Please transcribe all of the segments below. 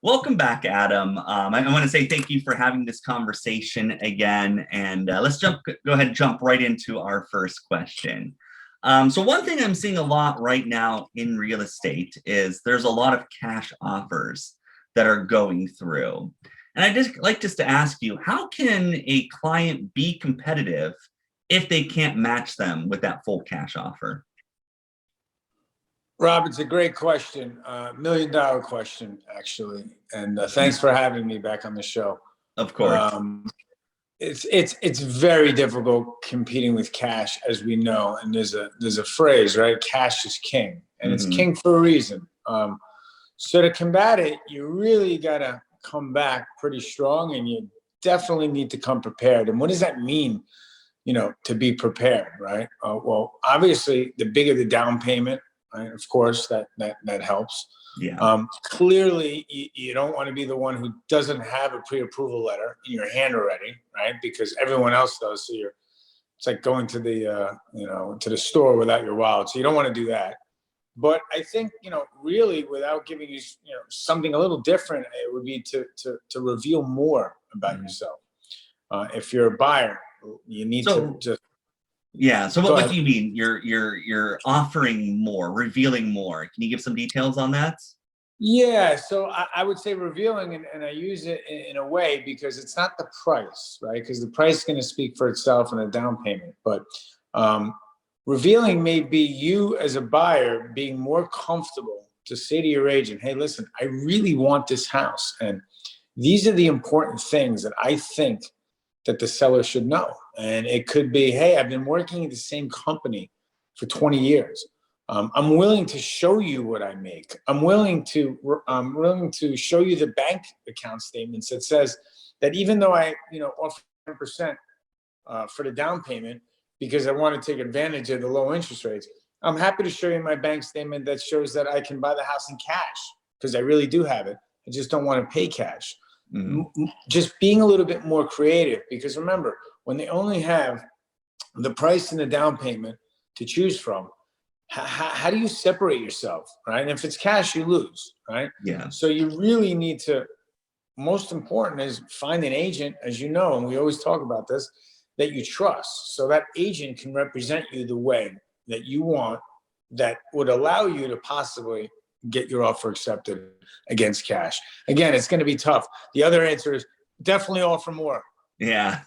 Welcome back, Adam. I want to say thank you for having this conversation again, and let's go ahead and jump right into our first question. So one thing I'm seeing a lot right now in real estate is there's a lot of cash offers that are going through. And I'd just like to ask you, how can a client be competitive if they can't match them with that full cash offer? Rob, it's a great question, $1 million question, actually. And thanks for having me back on the show. Of course. It's very difficult competing with cash, as we know. And there's a phrase, right? Cash is king, and it's king for a reason. So to combat it, you really got to come back pretty strong, and you definitely need to come prepared. And what does that mean? To be prepared, right? Well, obviously, the bigger the down payment, right? Of course, that helps. Yeah. Clearly, you don't want to be the one who doesn't have a pre-approval letter in your hand already, right? Because everyone else does. So it's like going to the to the store without your wallet. So you don't want to do that. But I think really, without giving you something a little different, it would be to reveal more about yourself. If you're a buyer, you need to just. Yeah. So what do you mean? You're offering more, revealing more. Can you give some details on that? Yeah. So I would say revealing, and I use it in a way because it's not the price, right? Because the price is going to speak for itself in a down payment. But revealing may be you as a buyer being more comfortable to say to your agent, hey, listen, I really want this house. And these are the important things that I think that the seller should know. And it could be, hey, I've been working at the same company for 20 years. I'm willing to show you what I make. I'm willing to show you the bank account statements that says that even though I offer 10% for the down payment because I want to take advantage of the low interest rates, I'm happy to show you my bank statement that shows that I can buy the house in cash because I really do have it. I just don't want to pay cash. Just being a little bit more creative, because remember, when they only have the price and the down payment to choose from, how do you separate yourself, right? And if it's cash, you lose, right? Yeah. So you really need to, most important is find an agent, as you know, and we always talk about this, that you trust. So that agent can represent you the way that you want, that would allow you to possibly get your offer accepted against cash. Again, it's going to be tough. The other answer is definitely offer more. Yeah.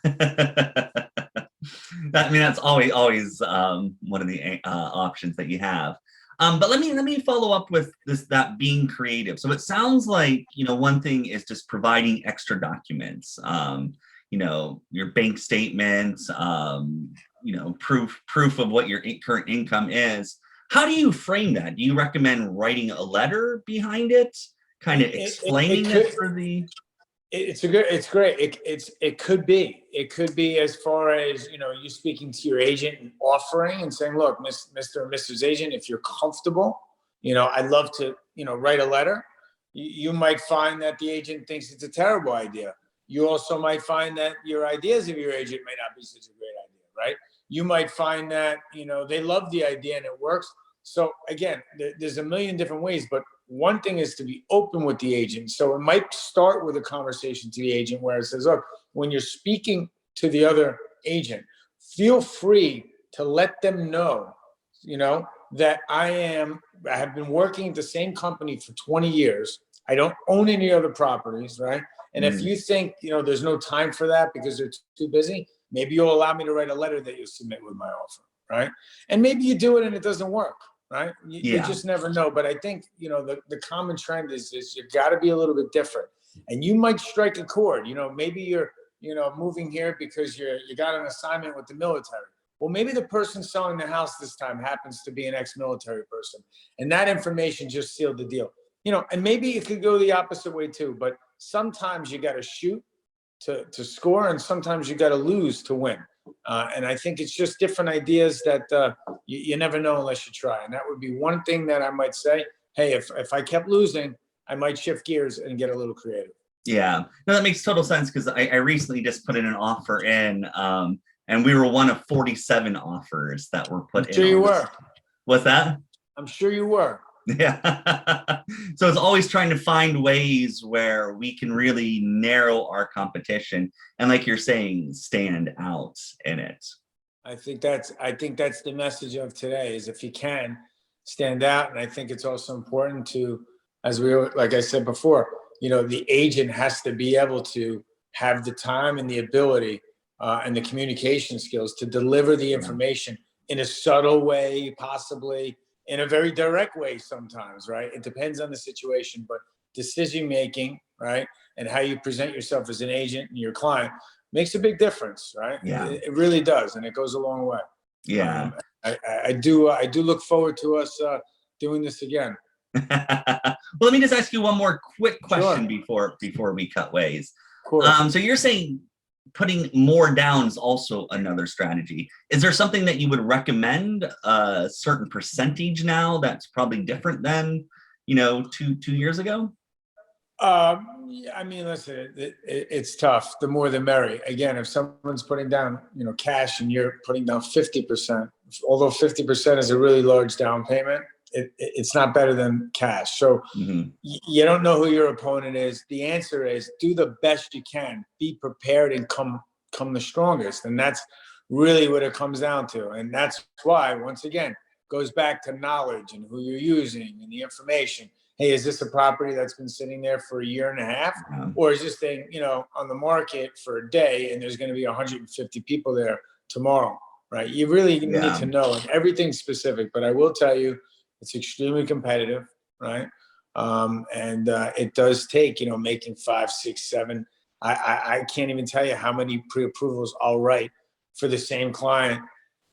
That's always one of the options that you have. But let me follow up with that being creative. So it sounds like, one thing is just providing extra documents, your bank statements, proof of what your current income is. How do you frame that? Do you recommend writing a letter behind it, kind of explaining it for the? It's great. It could be as far as, you speaking to your agent and offering and saying, look, Mr. or Mrs. Agent, if you're comfortable, I'd love to, write a letter. You might find that the agent thinks it's a terrible idea. You also might find that your ideas of your agent may not be such a great idea, right? You might find that, they love the idea and it works. So again, there's a million different ways, but one thing is to be open with the agent. So it might start with a conversation to the agent where it says, look, when you're speaking to the other agent, feel free to let them know, that I have been working at the same company for 20 years. I don't own any other properties, right? And if you think, there's no time for that because they're too busy, maybe you'll allow me to write a letter that you submit with my offer, right? And maybe you do it and it doesn't work, right? You just never know. But I think, the common trend is you've got to be a little bit different. And you might strike a chord. Maybe you're, moving here because you got an assignment with the military. Well, maybe the person selling the house this time happens to be an ex-military person. And that information just sealed the deal. And maybe it could go the opposite way too. But sometimes you got to shoot to score, and sometimes you got to lose to win. And I think it's just different ideas that you never know unless you try. And that would be one thing that I might say, hey, if I kept losing, I might shift gears and get a little creative. Yeah, no, that makes total sense because I recently just put in an offer in, and we were one of 47 offers that were put in. I'm sure you were. What's that? I'm sure you were. Yeah. So it's always trying to find ways where we can really narrow our competition and, like you're saying, stand out in it. I think that's the message of today is if you can stand out. And I think it's also important to, as like I said before, the agent has to be able to have the time and the ability and the communication skills to deliver the information in a subtle way, possibly in a very direct way sometimes, right? It depends on the situation, but decision making, right? And how you present yourself as an agent and your client makes a big difference, right? Yeah. It really does, and it goes a long way. Yeah. I do look forward to us doing this again. Well, let me just ask you one more quick question Sure. before we cut ways. Of course. So you're saying putting more down is also another strategy. Is there something that you would recommend, a certain percentage now that's probably different than, 2 years ago? Yeah, I mean, listen, it's tough. The more the merry. Again, if someone's putting down, cash and you're putting down 50%, although 50% is a really large down payment, it's not better than cash. So you don't know who your opponent is. The answer is do the best you can, be prepared, and come the strongest. And that's really what it comes down to. And that's why, once again, goes back to knowledge and who you're using and the information. Hey, is this a property that's been sitting there for a year and a half? Or is this thing, on the market for a day and there's going to be 150 people there tomorrow, right? You really need to know, and everything's specific, but I will tell you it's extremely competitive, right? And it does take, making 5, 6, 7. I can't even tell you how many pre-approvals I'll write for the same client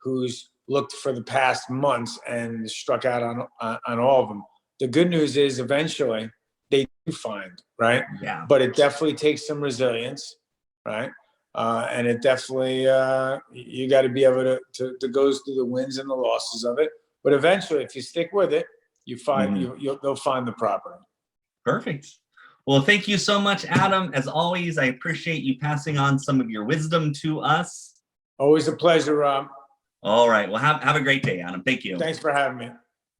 who's looked for the past months and struck out on all of them. The good news is eventually they do find, right? Yeah. But it definitely takes some resilience, right? And it definitely, you got to be able to go through the wins and the losses of it. But eventually, if you stick with it, you find they'll find the property. Perfect. Well, thank you so much, Adam. As always, I appreciate you passing on some of your wisdom to us. Always a pleasure, Rob. All right. Well, have a great day, Adam. Thank you. Thanks for having me.